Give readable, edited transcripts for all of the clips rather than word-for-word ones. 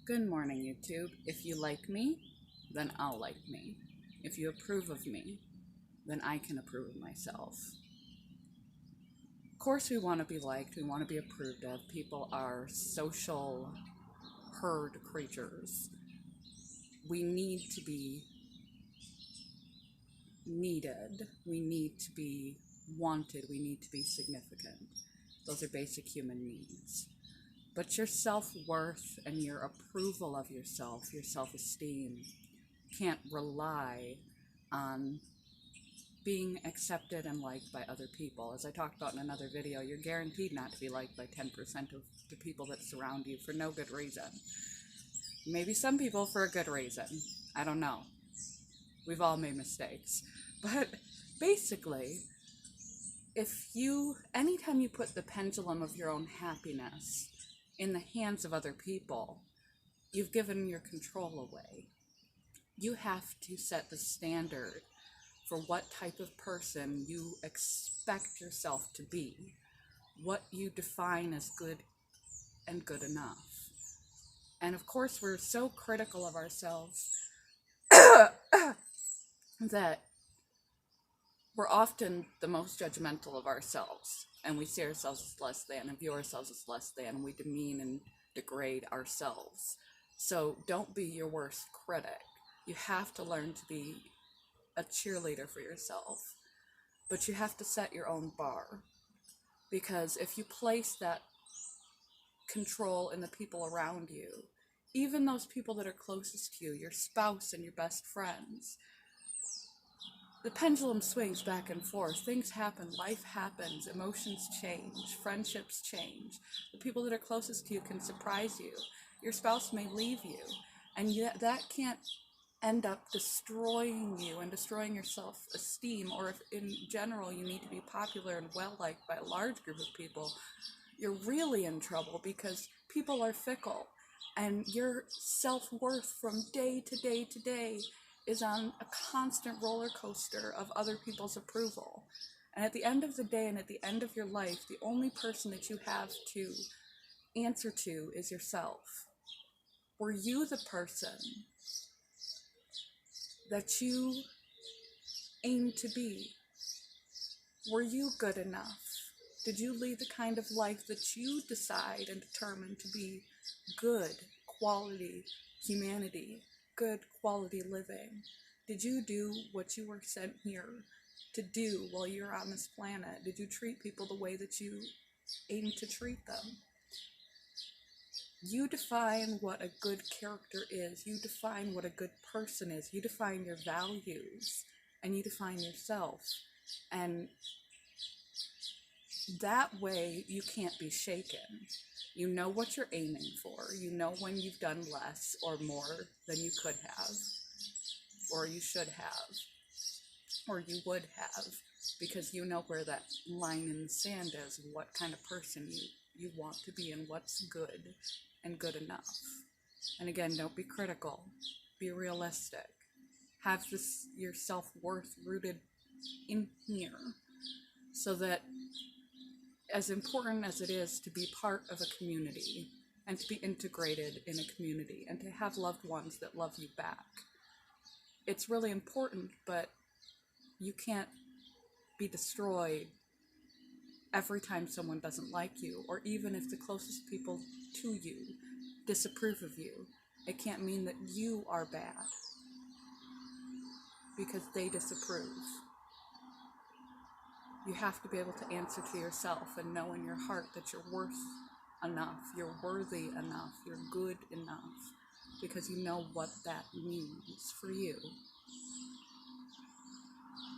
Good morning, YouTube. If you like me, then I'll like me. If you approve of me, then I can approve of myself. Of course, we want to be liked, we want to be approved of. People are social herd creatures. We need to be needed, we need to be wanted, we need to be significant. Those are basic human needs. But your self-worth and your approval of yourself, your self-esteem, can't rely on being accepted and liked by other people. As I talked about in another video, you're guaranteed not to be liked by 10% of the people that surround you for no good reason. Maybe some people for a good reason. I don't know. We've all made mistakes. But basically, anytime you put the pendulum of your own happiness in the hands of other people, you've given your control away. You have to set the standard for what type of person you expect yourself to be, what you define as good and good enough. And of course, we're so critical of ourselves that we're often the most judgmental of ourselves, and we see ourselves as less than and view ourselves as less than, and we demean and degrade ourselves. So don't be your worst critic. You have to learn to be a cheerleader for yourself, but you have to set your own bar, because if you place that control in the people around you, even those people that are closest to you, your spouse and your best friends, the pendulum swings back and forth. Things happen, life happens, emotions change, friendships change. The people that are closest to you can surprise you. Your spouse may leave you, and yet that can't end up destroying you and destroying your self-esteem. Or if in general you need to be popular and well-liked by a large group of people, you're really in trouble, because people are fickle, and your self-worth from day to day to day is on a constant roller coaster of other people's approval. And at the end of the day, and at the end of your life, the only person that you have to answer to is yourself. Were you the person that you aim to be? Were you good enough? Did you lead the kind of life that you decide and determine to be good quality humanity, good quality living? Did you do what you were sent here to do while you're on this planet? Did you treat people the way that you aim to treat them? You define what a good character is. You define what a good person is. You define your values, and you define yourself. And that way you can't be shaken. You know what you're aiming for. You know when you've done less or more than you could have, or you should have, or you would have, because you know where that line in the sand is, and what kind of person you want to be, and what's good and good enough. And again, don't be critical. Be realistic. Have your self-worth rooted in here, so that, as important as it is to be part of a community and to be integrated in a community and to have loved ones that love you back, it's really important, but you can't be destroyed every time someone doesn't like you, or even if the closest people to you disapprove of you. It can't mean that you are bad because they disapprove. You have to be able to answer to yourself and know in your heart that you're worth enough, you're worthy enough, you're good enough, because you know what that means for you.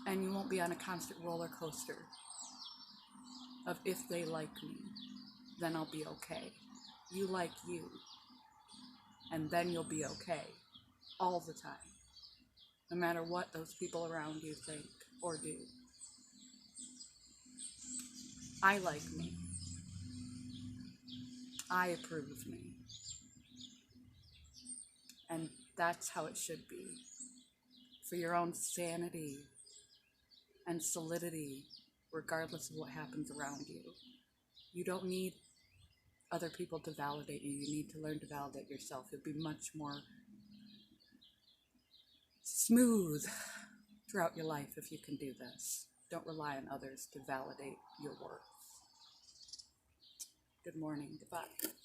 And you won't be on a constant roller coaster of, if they like me, then I'll be okay. You like you, and then you'll be okay all the time, no matter what those people around you think or do. I like me. I approve of me. And that's how it should be. For your own sanity and solidity, regardless of what happens around you. You don't need other people to validate you. You need to learn to validate yourself. You'll be much more smooth throughout your life if you can do this. Don't rely on others to validate your worth. Good morning. Goodbye.